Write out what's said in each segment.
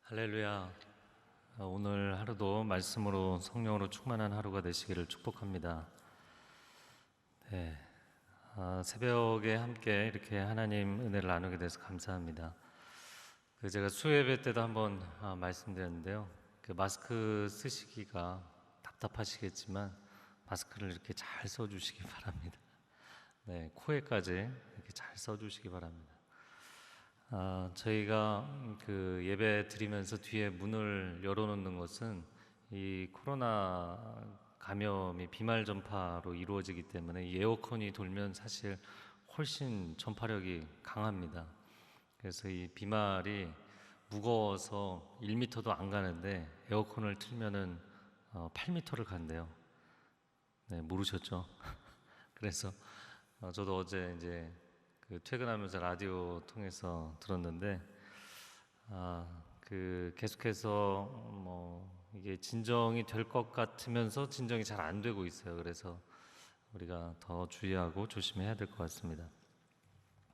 할렐루야. 오늘 하루도 말씀으로 성령으로 충만한 하루가 되시기를 축복합니다. 네, 새벽에 함께 이렇게 하나님 은혜를 나누게 돼서 감사합니다. 제가 수요예배 때도 한번 말씀드렸는데요. 마스크 쓰시기가 답답하시겠지만 마스크를 이렇게 잘 써주시기 바랍니다. 네, 코에까지 이렇게 잘 써주시기 바랍니다. 저희가 예배 드리면서 뒤에 문을 열어놓는 것은 이 코로나 감염이 비말 전파로 이루어지기 때문에 이 에어컨이 돌면 사실 훨씬 전파력이 강합니다. 그래서 이 비말이 무거워서 1m도 안 가는데 에어컨을 틀면은 8m를 간대요. 네, 모르셨죠? 그래서 저도 어제 이제 퇴근하면서 라디오 통해서 들었는데 계속해서 이게 진정이 될 것 같으면서 진정이 잘 안 되고 있어요. 그래서 우리가 더 주의하고 조심해야 될 것 같습니다.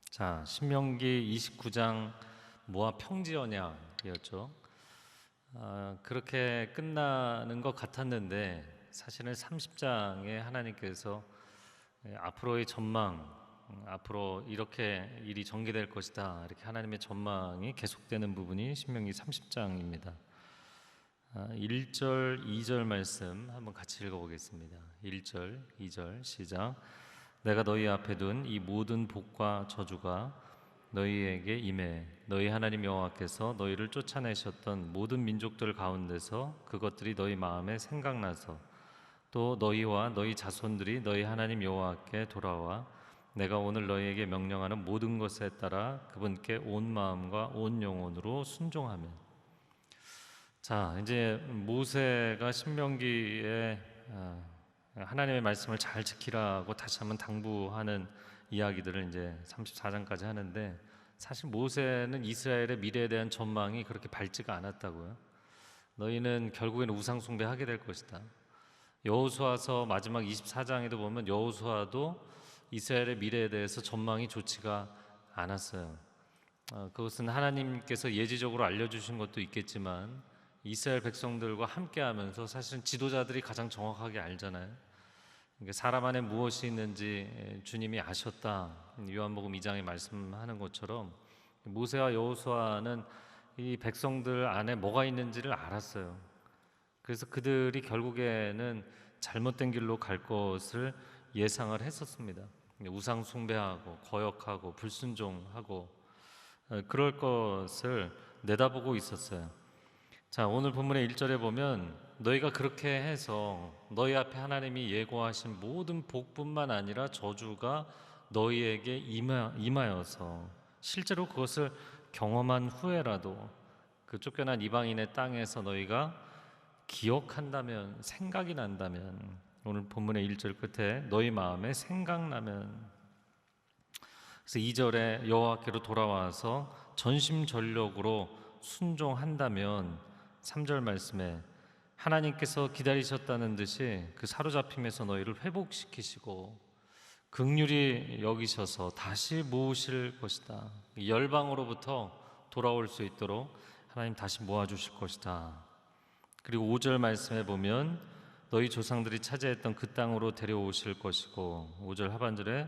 자, 신명기 29장 모압 평지 언약이었죠. 그렇게 끝나는 것 같았는데 사실은 30장에 하나님께서 앞으로의 전망, 앞으로 이렇게 일이 전개될 것이다, 이렇게 하나님의 전망이 계속되는 부분이 신명기 30장입니다. 1절, 2절 말씀 한번 같이 읽어보겠습니다. 1절, 2절 시작. 내가 너희 앞에 둔 이 모든 복과 저주가 너희에게 임해 너희 하나님 여호와께서 너희를 쫓아내셨던 모든 민족들 가운데서 그것들이 너희 마음에 생각나서 또 너희와 너희 자손들이 너희 하나님 여호와께 돌아와 내가 오늘 너희에게 명령하는 모든 것에 따라 그분께 온 마음과 온 영혼으로 순종하면. 자, 이제 모세가 신명기에 하나님의 말씀을 잘 지키라고 다시 한번 당부하는 이야기들을 이제 34장까지 하는데, 사실 모세는 이스라엘의 미래에 대한 전망이 그렇게 밝지가 않았다고요. 너희는 결국에는 우상 숭배하게 될 것이다. 여호수아서 마지막 24장에도 보면 여호수아도 이스라엘의 미래에 대해서 전망이 좋지가 않았어요. 그것은 하나님께서 예지적으로 알려주신 것도 있겠지만 이스라엘 백성들과 함께하면서 사실은 지도자들이 가장 정확하게 알잖아요. 사람 안에 무엇이 있는지 주님이 아셨다. 요한복음 2장에 말씀하는 것처럼 모세와 여호수아는 이 백성들 안에 뭐가 있는지를 알았어요. 그래서 그들이 결국에는 잘못된 길로 갈 것을 예상을 했었습니다. 우상 숭배하고 거역하고 불순종하고 그럴 것을 내다보고 있었어요. 자, 오늘 본문의 1절에 보면 너희가 그렇게 해서 너희 앞에 하나님이 예고하신 모든 복뿐만 아니라 저주가 너희에게 임하여서 실제로 그것을 경험한 후에라도 그 쫓겨난 이방인의 땅에서 너희가 기억한다면, 생각이 난다면, 오늘 본문의 1절 끝에 너희 마음에 생각나면, 그래서 2절에 여호와께로 돌아와서 전심전력으로 순종한다면, 3절 말씀에 하나님께서 기다리셨다는 듯이 그 사로잡힘에서 너희를 회복시키시고 긍휼히 여기셔서 다시 모으실 것이다. 열방으로부터 돌아올 수 있도록 하나님 다시 모아주실 것이다. 그리고 5절 말씀에 보면 너희 조상들이 차지했던 그 땅으로 데려오실 것이고 5절 하반절에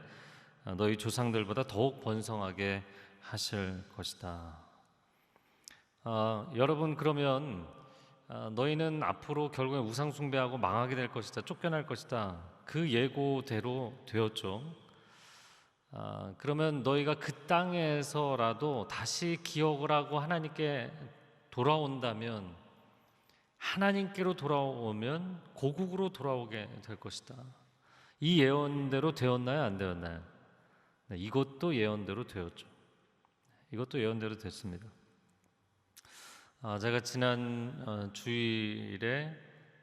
너희 조상들보다 더욱 번성하게 하실 것이다. 여러분, 그러면 너희는 앞으로 결국에 우상 숭배하고 망하게 될 것이다, 쫓겨날 것이다, 그 예고대로 되었죠. 그러면 너희가 그 땅에서라도 다시 기억을 하고 하나님께 돌아온다면, 하나님께로 돌아오면 고국으로 돌아오게 될 것이다. 이 예언대로 되었나요? 안 되었나요? 네, 이것도 예언대로 되었죠. 이것도 예언대로 됐습니다. 제가 지난 주일에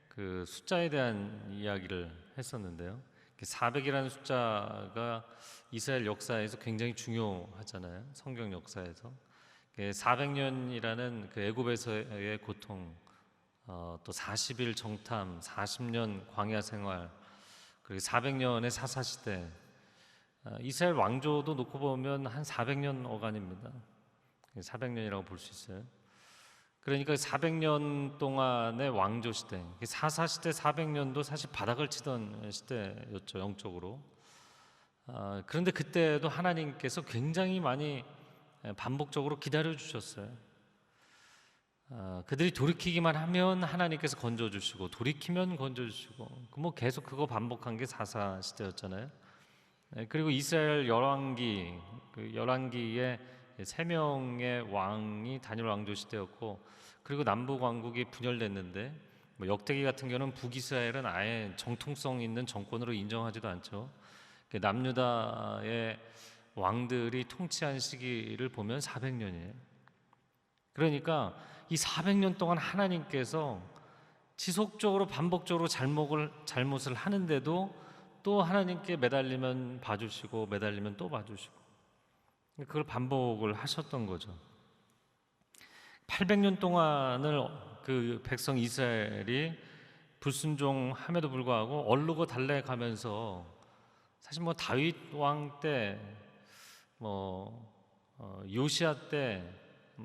그 숫자에 대한 이야기를 했었는데요. 400이라는 숫자가 이스라엘 역사에서 굉장히 중요하잖아요. 성경 역사에서 400년이라는 그 애굽에서의 고통, 또 40일 정탐, 40년 광야 생활, 그리고 400년의 사사시대, 이스라엘 왕조도 놓고 보면 한 400년 어간입니다. 400년이라고 볼 수 있어요. 그러니까 400년 동안의 왕조 시대, 사사 시대 400년도 사실 바닥을 치던 시대였죠, 영적으로. 그런데 그때도 하나님께서 굉장히 많이 반복적으로 기다려 주셨어요. 그들이 돌이키기만 하면 하나님께서 건져주시고, 돌이키면 건져주시고, 뭐 계속 그거 반복한 게 사사 시대였잖아요. 그리고 이스라엘 열왕기, 그 열왕기에 세 명의 왕이 다니엘 왕조 시대였고, 그리고 남북 왕국이 분열됐는데, 뭐 역대기 같은 경우는 북이스라엘은 아예 정통성 있는 정권으로 인정하지도 않죠. 남유다의 왕들이 통치한 시기를 보면 400년이에요. 그러니까 이 400년 동안 하나님께서 지속적으로 반복적으로 잘못을 하는데도 또 하나님께 매달리면 봐주시고, 매달리면 또 봐주시고, 그걸 반복을 하셨던 거죠. 800년 동안을 그 백성 이스라엘이 불순종함에도 불구하고 얼르고 달래가면서, 사실 뭐 다윗 왕 때, 요시아 때,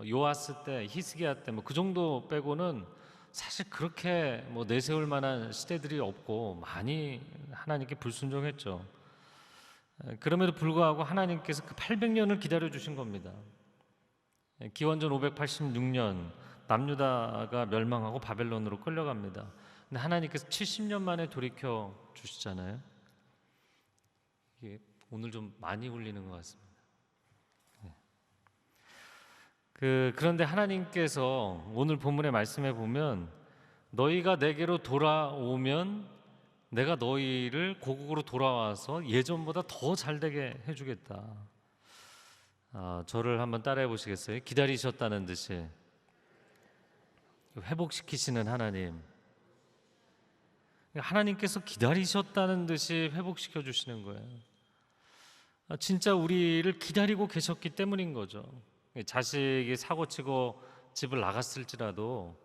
요아스 때, 히스기야 때, 그 정도 빼고는 사실 그렇게 내세울 만한 시대들이 없고 많이 하나님께 불순종했죠. 그럼에도 불구하고 하나님께서 그 800년을 기다려 주신 겁니다. 기원전 586년 남유다가 멸망하고 바벨론으로 끌려갑니다. 근데 하나님께서 70년 만에 돌이켜 주시잖아요. 이게 오늘 좀 많이 울리는 것 같습니다. 그런데 하나님께서 오늘 본문의 말씀에 보면, 너희가 내게로 돌아오면 내가 너희를 고국으로 돌아와서 예전보다 더 잘되게 해주겠다. 저를 한번 따라해 보시겠어요? 기다리셨다는 듯이 회복시키시는 하나님, 하나님께서 기다리셨다는 듯이 회복시켜 주시는 거예요. 진짜 우리를 기다리고 계셨기 때문인 거죠. 자식이 사고치고 집을 나갔을지라도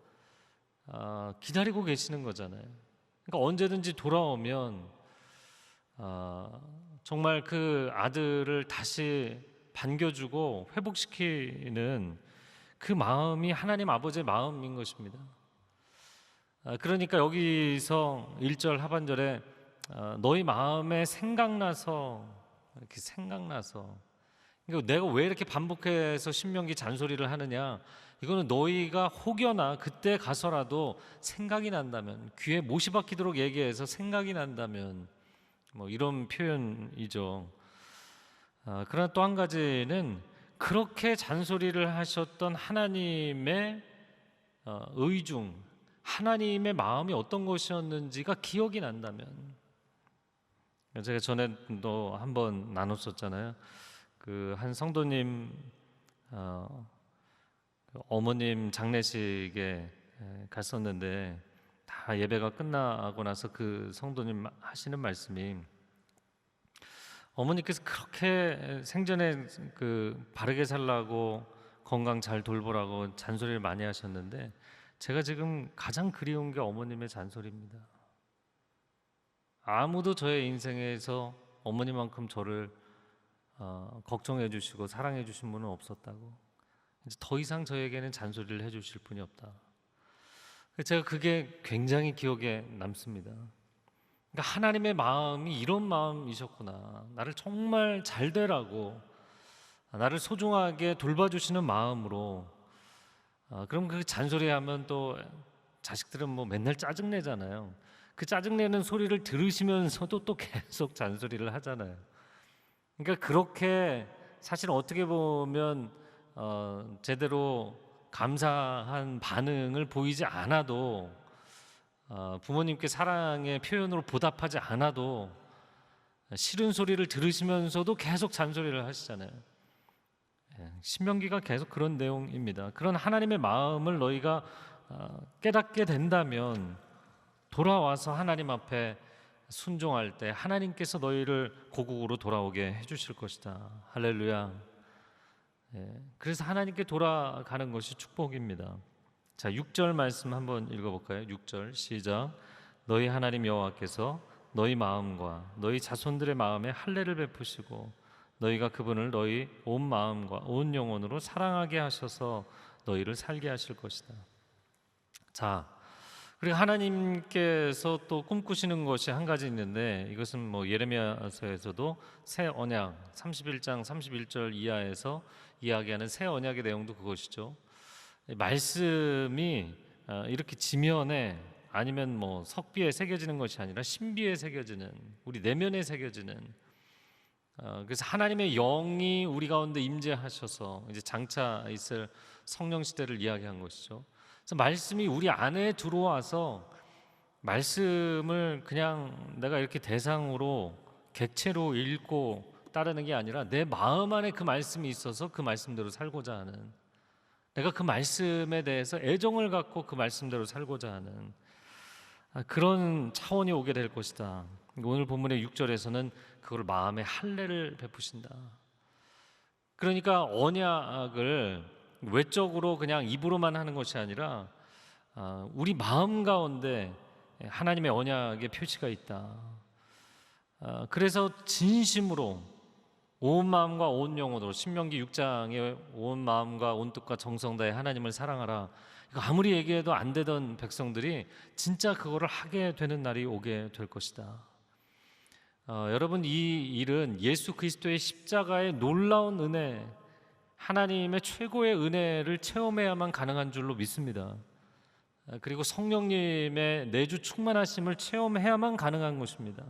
기다리고 계시는 거잖아요. 그러니까 언제든지 돌아오면 정말 그 아들을 다시 반겨주고 회복시키는 그 마음이 하나님 아버지의 마음인 것입니다. 그러니까 여기서 1절 하반절에 너희 마음에 생각나서, 이렇게 생각나서, 그러니까 내가 왜 이렇게 반복해서 신명기 잔소리를 하느냐, 이거는 너희가 혹여나 그때 가서라도 생각이 난다면, 귀에 못이 박히도록 얘기해서 생각이 난다면, 이런 표현이죠. 그러나 또 한 가지는, 그렇게 잔소리를 하셨던 하나님의 의중, 하나님의 마음이 어떤 것이었는지가 기억이 난다면, 제가 전에도 한번 나눴었잖아요. 그 한 성도님 어머님 장례식에 갔었는데, 다 예배가 끝나고 나서 그 성도님 하시는 말씀이, 어머니께서 그렇게 생전에 바르게 살라고, 건강 잘 돌보라고 잔소리를 많이 하셨는데, 제가 지금 가장 그리운 게 어머님의 잔소리입니다. 아무도 저의 인생에서 어머니만큼 저를 걱정해 주시고 사랑해 주신 분은 없었다고. 이제 더 이상 저에게는 잔소리를 해 주실 분이 없다. 제가 그게 굉장히 기억에 남습니다. 그러니까 하나님의 마음이 이런 마음이셨구나. 나를 정말 잘 되라고, 나를 소중하게 돌봐주시는 마음으로. 그럼 그 잔소리하면 또 자식들은 맨날 짜증내잖아요. 그 짜증내는 소리를 들으시면서도 또 계속 잔소리를 하잖아요. 그러니까 그렇게 사실 어떻게 보면 제대로 감사한 반응을 보이지 않아도, 부모님께 사랑의 표현으로 보답하지 않아도 싫은 소리를 들으시면서도 계속 잔소리를 하시잖아요. 신명기가 계속 그런 내용입니다. 그런 하나님의 마음을 너희가 깨닫게 된다면, 돌아와서 하나님 앞에 순종할 때 하나님께서 너희를 고국으로 돌아오게 해주실 것이다. 할렐루야. 그래서 하나님께 돌아가는 것이 축복입니다. 자, 6절 말씀 한번 읽어볼까요? 6절 시작. 너희 하나님 여호와께서 너희 마음과 너희 자손들의 마음에 할례를 베푸시고, 너희가 그분을 너희 온 마음과 온 영혼으로 사랑하게 하셔서 너희를 살게 하실 것이다. 자, 그리고 하나님께서 또 꿈꾸시는 것이 한 가지 있는데, 이것은 뭐 예레미야서에서도 새 언약 31장 31절 이하에서 이야기하는 새 언약의 내용도 그것이죠. 말씀이 이렇게 지면에 아니면 뭐 석비에 새겨지는 것이 아니라 신비에 새겨지는, 우리 내면에 새겨지는, 그래서 하나님의 영이 우리 가운데 임재하셔서 이제 장차 있을 성령 시대를 이야기한 것이죠. 그래서 말씀이 우리 안에 들어와서 말씀을 그냥 내가 이렇게 대상으로 객체로 읽고 따르는 게 아니라 내 마음 안에 그 말씀이 있어서 그 말씀대로 살고자 하는, 내가 그 말씀에 대해서 애정을 갖고 그 말씀대로 살고자 하는 그런 차원이 오게 될 것이다. 오늘 본문의 6절에서는 그걸 마음에 할례를 베푸신다. 그러니까 언약을 외적으로 그냥 입으로만 하는 것이 아니라 우리 마음 가운데 하나님의 언약의 표시가 있다. 그래서 진심으로 온 마음과 온 영혼으로, 신명기 6장에 온 마음과 온 뜻과 정성 다해 하나님을 사랑하라, 이거 아무리 얘기해도 안 되던 백성들이 진짜 그거를 하게 되는 날이 오게 될 것이다. 여러분, 이 일은 예수 그리스도의 십자가의 놀라운 은혜, 하나님의 최고의 은혜를 체험해야만 가능한 줄로 믿습니다. 그리고 성령님의 내주 충만하심을 체험해야만 가능한 것입니다.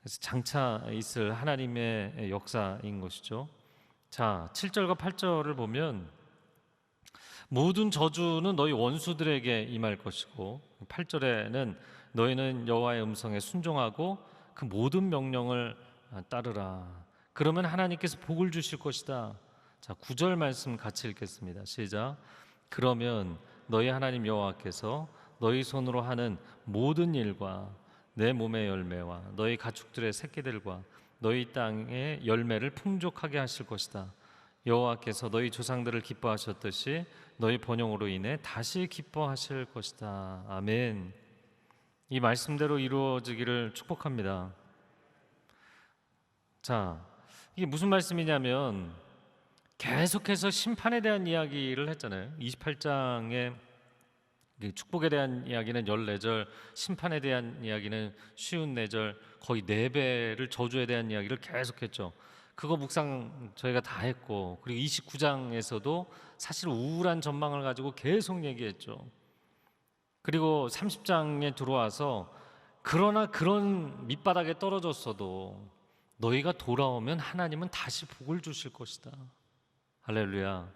그래서 장차 있을 하나님의 역사인 것이죠. 자, 7절과 8절을 보면 모든 저주는 너희 원수들에게 임할 것이고, 8절에는 너희는 여호와의 음성에 순종하고 그 모든 명령을 따르라. 그러면 하나님께서 복을 주실 것이다. 자, 9절 말씀 같이 읽겠습니다. 시작. 그러면 너희 하나님 여호와께서 너희 손으로 하는 모든 일과 내 몸의 열매와 너희 가축들의 새끼들과 너희 땅의 열매를 풍족하게 하실 것이다. 여호와께서 너희 조상들을 기뻐하셨듯이 너희 번영으로 인해 다시 기뻐하실 것이다. 아멘. 이 말씀대로 이루어지기를 축복합니다. 자, 이게 무슨 말씀이냐면 계속해서 심판에 대한 이야기를 했잖아요. 28장에 축복에 대한 이야기는 14절, 심판에 대한 이야기는 54절, 거의 4배를 저주에 대한 이야기를 계속했죠. 그거 묵상 저희가 다 했고, 그리고 29장에서도 사실 우울한 전망을 가지고 계속 얘기했죠. 그리고 30장에 들어와서 그러나 그런 밑바닥에 떨어졌어도 너희가 돌아오면 하나님은 다시 복을 주실 것이다. 할렐루야.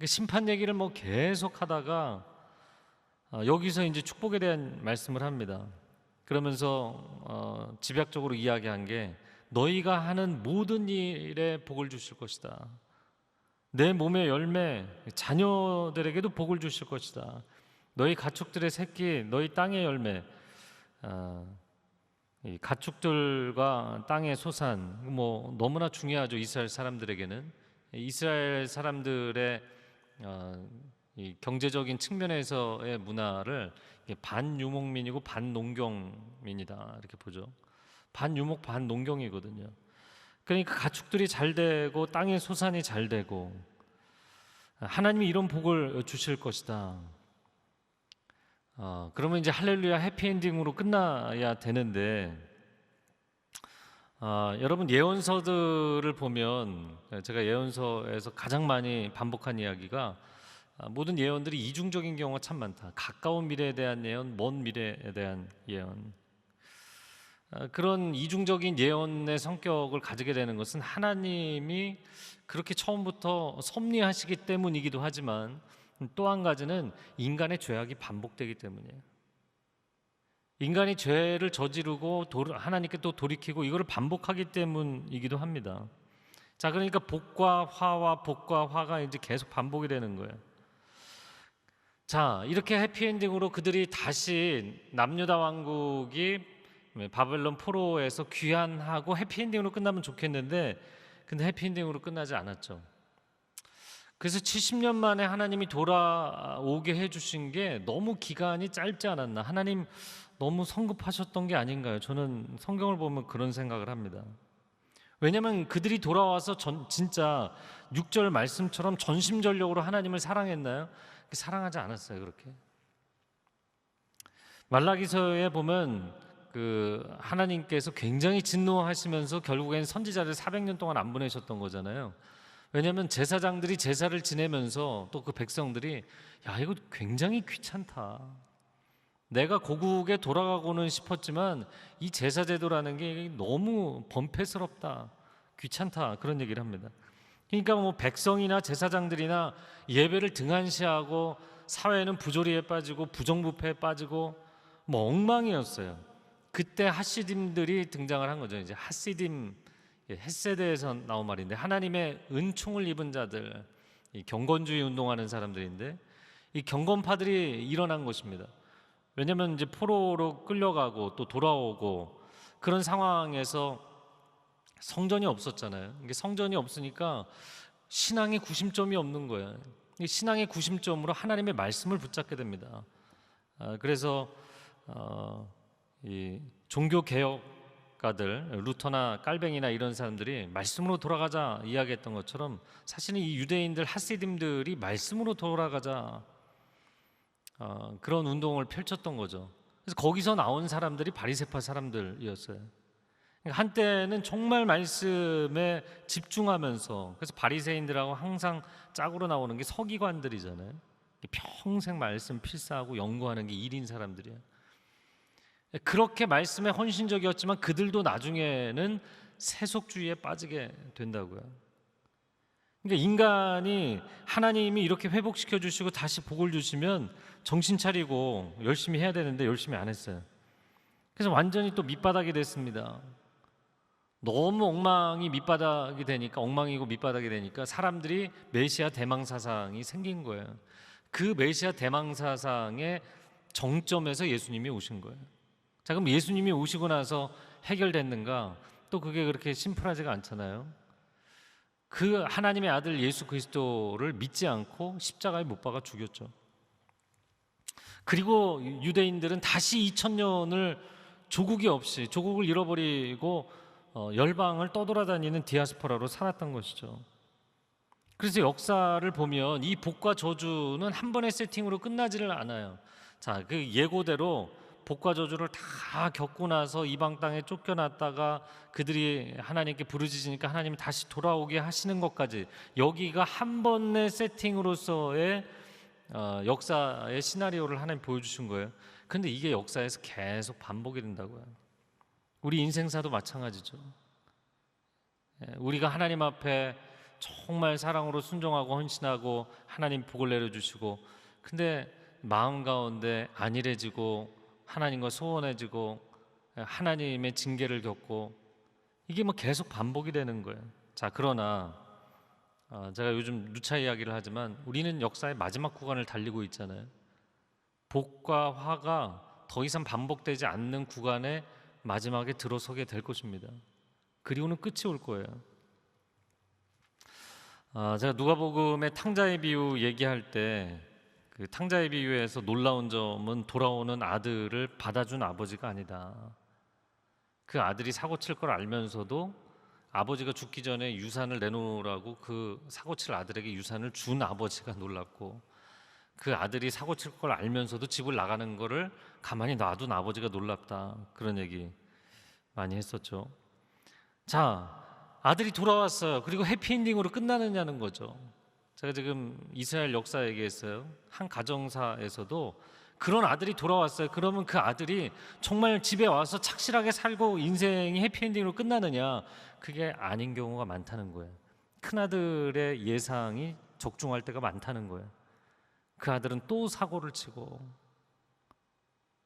심판 얘기를 뭐 계속 하다가 여기서 이제 축복에 대한 말씀을 합니다. 그러면서 집약적으로 이야기한 게 너희가 하는 모든 일에 복을 주실 것이다. 내 몸의 열매, 자녀들에게도 복을 주실 것이다. 너희 가축들의 새끼, 너희 땅의 열매, 이 가축들과 땅의 소산, 뭐 너무나 중요하죠. 이스라엘 사람들에게는. 이스라엘 사람들의 이 경제적인 측면에서의 문화를 반유목민이고 반농경민이다 이렇게 보죠. 반유목 반농경이거든요. 그러니까 가축들이 잘 되고 땅의 소산이 잘 되고 하나님이 이런 복을 주실 것이다. 그러면 이제 할렐루야 해피엔딩으로 끝나야 되는데, 여러분 예언서들을 보면 제가 예언서에서 가장 많이 반복한 이야기가 모든 예언들이 이중적인 경우가 참 많다. 가까운 미래에 대한 예언, 먼 미래에 대한 예언. 그런 이중적인 예언의 성격을 가지게 되는 것은 하나님이 그렇게 처음부터 섭리하시기 때문이기도 하지만 또 한 가지는 인간의 죄악이 반복되기 때문이에요. 인간이 죄를 저지르고 하나님께 또 돌이키고 이거를 반복하기 때문이기도 합니다. 자, 그러니까 복과 화가 이제 계속 반복이 되는 거예요. 자, 이렇게 해피엔딩으로 그들이 다시 남유다 왕국이 바벨론 포로에서 귀환하고 해피엔딩으로 끝나면 좋겠는데, 근데 해피엔딩으로 끝나지 않았죠. 그래서 70년 만에 하나님이 돌아오게 해주신 게 너무 기간이 짧지 않았나. 하나님 너무 성급하셨던 게 아닌가요? 저는 성경을 보면 그런 생각을 합니다. 왜냐하면 그들이 돌아와서 진짜 6절 말씀처럼 전심전력으로 하나님을 사랑했나요? 사랑하지 않았어요. 그렇게. 말라기서에 보면 하나님께서 굉장히 진노하시면서 결국엔 선지자를 400년 동안 안 보내셨던 거잖아요. 왜냐하면 제사장들이 제사를 지내면서 또 그 백성들이 야, 이거 굉장히 귀찮다. 내가 고국에 돌아가고는 싶었지만 이 제사 제도라는 게 너무 번패스럽다, 귀찮다, 그런 얘기를 합니다. 그러니까 뭐 백성이나 제사장들이나 예배를 등한시하고 사회는 부조리에 빠지고 부정부패에 빠지고 뭐 엉망이었어요. 그때 하시딤들이 등장을 한 거죠. 이제 하시딤, 헷세대에서 나온 말인데 하나님의 은총을 입은 자들, 이 경건주의 운동하는 사람들인데 이 경건파들이 일어난 것입니다. 왜냐하면 이제 포로로 끌려가고 또 돌아오고 그런 상황에서 성전이 없었잖아요. 이게 성전이 없으니까 신앙의 구심점이 없는 거예요. 신앙의 구심점으로 하나님의 말씀을 붙잡게 됩니다. 그래서 이 종교 개혁가들, 루터나 깔뱅이나 이런 사람들이 말씀으로 돌아가자 이야기했던 것처럼 사실은 이 유대인들 하시딤들이 말씀으로 돌아가자 그런 운동을 펼쳤던 거죠. 그래서 거기서 나온 사람들이 바리새파 사람들이었어요. 그러니까 한때는 정말 말씀에 집중하면서, 그래서 바리새인들하고 항상 짝으로 나오는 게 서기관들이잖아요. 평생 말씀 필사하고 연구하는 게 일인 사람들이에요. 그렇게 말씀에 헌신적이었지만 그들도 나중에는 세속주의에 빠지게 된다고요. 그러니까 인간이 하나님이 이렇게 회복시켜 주시고 다시 복을 주시면 정신 차리고 열심히 해야 되는데 열심히 안 했어요. 그래서 완전히 또 밑바닥이 됐습니다. 너무 엉망이 밑바닥이 되니까, 엉망이고 밑바닥이 되니까 사람들이 메시아 대망 사상이 생긴 거예요. 그 메시아 대망 사상의 정점에서 예수님이 오신 거예요. 자, 그럼 예수님이 오시고 나서 해결됐는가? 또 그게 그렇게 심플하지가 않잖아요. 그 하나님의 아들 예수 그리스도를 믿지 않고 십자가에 못 박아 죽였죠. 그리고 유대인들은 다시 2000년을 조국이 없이, 조국을 잃어버리고 열방을 떠돌아다니는 디아스포라로 살았던 것이죠. 그래서 역사를 보면 이 복과 저주는 한 번의 세팅으로 끝나지를 않아요. 자, 그 예고대로 복과 저주를 다 겪고 나서 이방 땅에 쫓겨났다가 그들이 하나님께 부르짖으니까 하나님이 다시 돌아오게 하시는 것까지, 여기가 한 번의 세팅으로서의 역사의 시나리오를 하나님 보여주신 거예요. 근데 이게 역사에서 계속 반복이 된다고요. 우리 인생사도 마찬가지죠. 우리가 하나님 앞에 정말 사랑으로 순종하고 헌신하고 하나님 복을 내려주시고, 근데 마음 가운데 안일해지고 하나님과 소원해지고 하나님의 징계를 겪고, 이게 뭐 계속 반복이 되는 거예요. 자, 그러나 제가 요즘 누차 이야기를 하지만 우리는 역사의 마지막 구간을 달리고 있잖아요. 복과 화가 더 이상 반복되지 않는 구간에 마지막에 들어서게 될 것입니다. 그리고는 끝이 올 거예요. 제가 누가복음의 탕자의 비유 얘기할 때 그 탕자의 비유에서 놀라운 점은 돌아오는 아들을 받아준 아버지가 아니다. 그 아들이 사고 칠 걸 알면서도 아버지가 죽기 전에 유산을 내놓으라고 그 사고 칠 아들에게 유산을 준 아버지가 놀랐고, 그 아들이 사고 칠 걸 알면서도 집을 나가는 거를 가만히 놔둔 아버지가 놀랍다. 그런 얘기 많이 했었죠. 자, 아들이 돌아왔어요. 그리고 해피엔딩으로 끝나느냐는 거죠. 제가 지금 이스라엘 역사 얘기했어요. 한 가정사에서도 그런 아들이 돌아왔어요. 그러면 그 아들이 정말 집에 와서 착실하게 살고 인생이 해피엔딩으로 끝나느냐? 그게 아닌 경우가 많다는 거예요. 큰아들의 예상이 적중할 때가 많다는 거예요. 그 아들은 또 사고를 치고,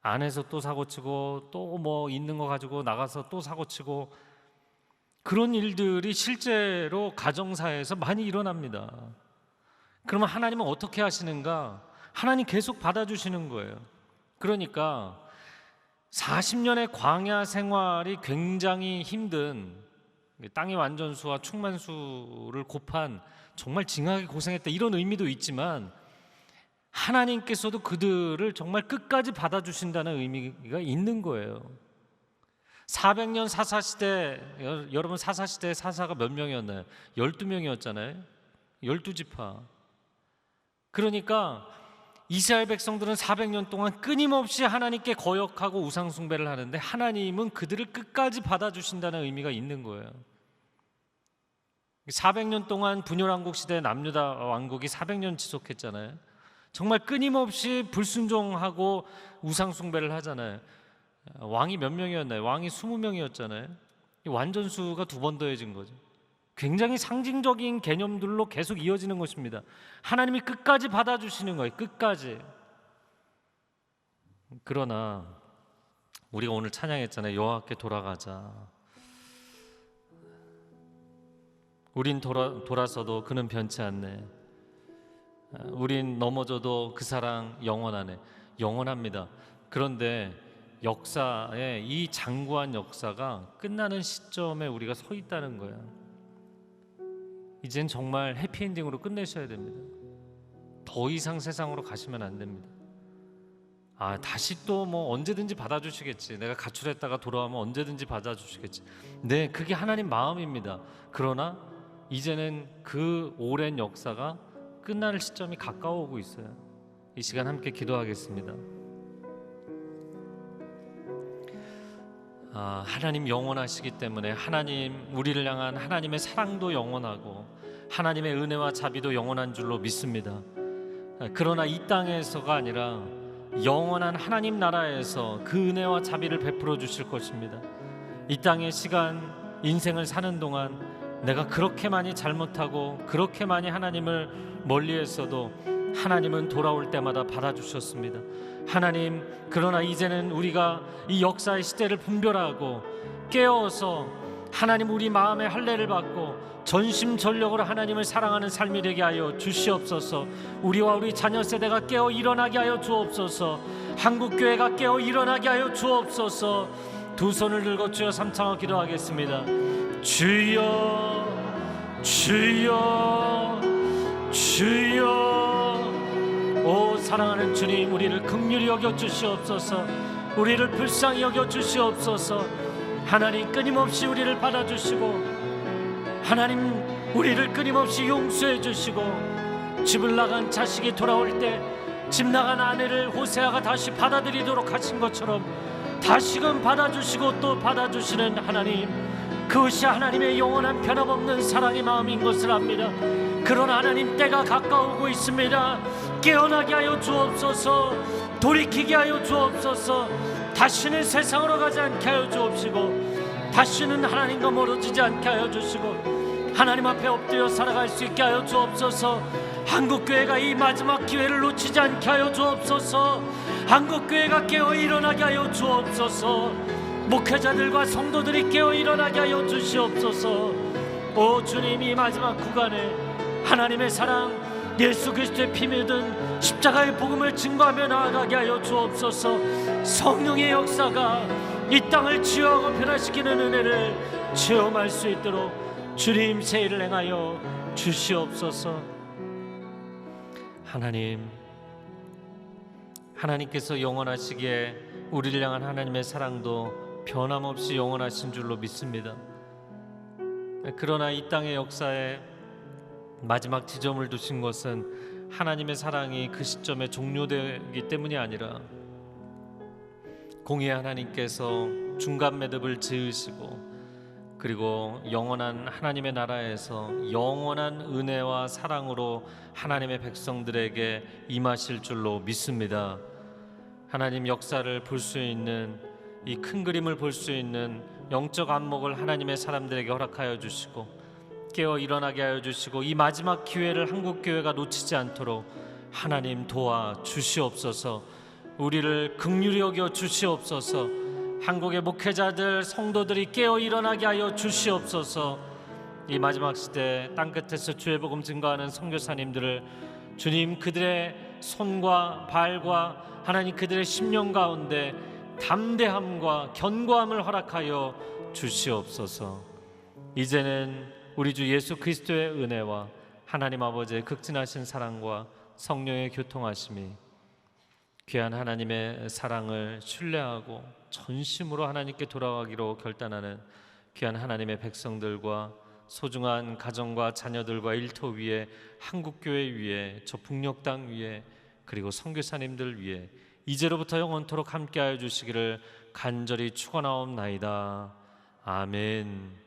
안에서 또 사고 치고, 또 뭐 있는 거 가지고 나가서 또 사고 치고, 그런 일들이 실제로 가정사에서 많이 일어납니다. 그러면 하나님은 어떻게 하시는가? 하나님 계속 받아주시는 거예요. 그러니까 40년의 광야 생활이 굉장히 힘든, 땅의 완전수와 충만수를 곱한 정말 징하게 고생했다, 이런 의미도 있지만 하나님께서도 그들을 정말 끝까지 받아주신다는 의미가 있는 거예요. 400년 사사시대, 여러분 사사시대의 사사가 몇 명이었나요? 12명이었잖아요. 12지파. 그러니까 이스라엘 백성들은 400년 동안 끊임없이 하나님께 거역하고 우상 숭배를 하는데 하나님은 그들을 끝까지 받아주신다는 의미가 있는 거예요. 400년 동안 분열왕국 시대 남유다 왕국이 400년 지속했잖아요. 정말 끊임없이 불순종하고 우상 숭배를 하잖아요. 왕이 몇 명이었나요? 왕이 20명이었잖아요. 완전수가 2번 더해진 거죠. 굉장히 상징적인 개념들로 계속 이어지는 것입니다. 하나님이 끝까지 받아주시는 거예요. 끝까지. 그러나 우리가 오늘 찬양했잖아요. 여호와께 돌아가자. 우린 돌아서도 그는 변치 않네. 우린 넘어져도 그 사랑 영원하네. 영원합니다. 그런데 역사의 이 장구한 역사가 끝나는 시점에 우리가 서 있다는 거야. 이젠 정말 해피엔딩으로 끝내셔야 됩니다. 더 이상 세상으로 가시면 안 됩니다. 다시 또 언제든지 받아주시겠지. 내가 가출했다가 돌아오면 언제든지 받아주시겠지. 네, 그게 하나님 마음입니다. 그러나 이제는 그 오랜 역사가 끝날 시점이 가까워오고 있어요. 이 시간 함께 기도하겠습니다. 하나님 영원하시기 때문에 하나님, 우리를 향한 하나님의 사랑도 영원하고 하나님의 은혜와 자비도 영원한 줄로 믿습니다. 그러나 이 땅에서가 아니라 영원한 하나님 나라에서 그 은혜와 자비를 베풀어 주실 것입니다. 이 땅의 시간, 인생을 사는 동안 내가 그렇게 많이 잘못하고 그렇게 많이 하나님을 멀리했어도 하나님은 돌아올 때마다 받아주셨습니다. 하나님, 그러나 이제는 우리가 이 역사의 시대를 분별하고 깨어서 하나님 우리 마음의 할례를 받고 전심전력으로 하나님을 사랑하는 삶이 되게 하여 주시옵소서. 우리와 우리 자녀 세대가 깨어 일어나게 하여 주옵소서. 한국교회가 깨어 일어나게 하여 주옵소서. 두 손을 들고 주여 삼창어 기도하겠습니다. 주여, 주여, 주여. 오 사랑하는 주님, 우리를 긍휼히 여겨 주시옵소서. 우리를 불쌍히 여겨 주시옵소서. 하나님 끊임없이 우리를 받아주시고 하나님 우리를 끊임없이 용서해 주시고 집을 나간 자식이 돌아올 때 집 나간 아내를 호세아가 다시 받아들이도록 하신 것처럼 다시금 받아주시고 또 받아주시는 하나님, 그것이 하나님의 영원한 변함없는 사랑의 마음인 것을 압니다. 그러나 하나님, 때가 가까우고 있습니다. 깨어나게 하여 주옵소서. 돌이키게 하여 주옵소서. 다시는 세상으로 가지 않게 하여 주옵시고 다시는 하나님과 멀어지지 않게 하여 주시고 하나님 앞에 엎드려 살아갈 수 있게 하여 주옵소서. 한국교회가 이 마지막 기회를 놓치지 않게 하여 주옵소서. 한국교회가 깨어 일어나게 하여 주옵소서. 목회자들과 성도들이 깨어 일어나게 하여 주시옵소서. 오 주님, 이 마지막 구간에 하나님의 사랑, 예수 그리스도의 피 묻은 십자가의 복음을 증거하며 나아가게 하여 주옵소서. 성령의 역사가 이 땅을 치유하고 변화시키는 은혜를 체험할 수 있도록 주님 세일을 행하여 주시옵소서. 하나님, 하나님께서 영원하시기에 우리를 향한 하나님의 사랑도 변함없이 영원하신 줄로 믿습니다. 그러나 이 땅의 역사에 마지막 지점을 두신 것은 하나님의 사랑이 그 시점에 종료되기 때문이 아니라 공의의 하나님께서 중간 매듭을 지으시고 그리고 영원한 하나님의 나라에서 영원한 은혜와 사랑으로 하나님의 백성들에게 임하실 줄로 믿습니다. 하나님 역사를 볼 수 있는, 이 큰 그림을 볼 수 있는 영적 안목을 하나님의 사람들에게 허락하여 주시고 깨어 일어나게 하여 주시고 이 마지막 기회를 한국교회가 놓치지 않도록 하나님 도와 주시옵소서. 우리를 긍휼히 여겨 주시옵소서. 한국의 목회자들, 성도들이 깨어 일어나게 하여 주시옵소서. 이 마지막 시대 땅끝에서 주의 복음 증거하는 선교사님들을 주님, 그들의 손과 발과 하나님 그들의 심령 가운데 담대함과 견고함을 허락하여 주시옵소서. 이제는 우리 주 예수 그리스도의 은혜와 하나님 아버지의 극진하신 사랑과 성령의 교통하심이 귀한 하나님의 사랑을 신뢰하고 전심으로 하나님께 돌아가기로 결단하는 귀한 하나님의 백성들과 소중한 가정과 자녀들과 일터 위에, 한국교회 위에, 저 북녘 땅 위에, 그리고 선교사님들 위에 이제로부터 영원토록 함께하여 주시기를 간절히 축원하옵나이다. 아멘.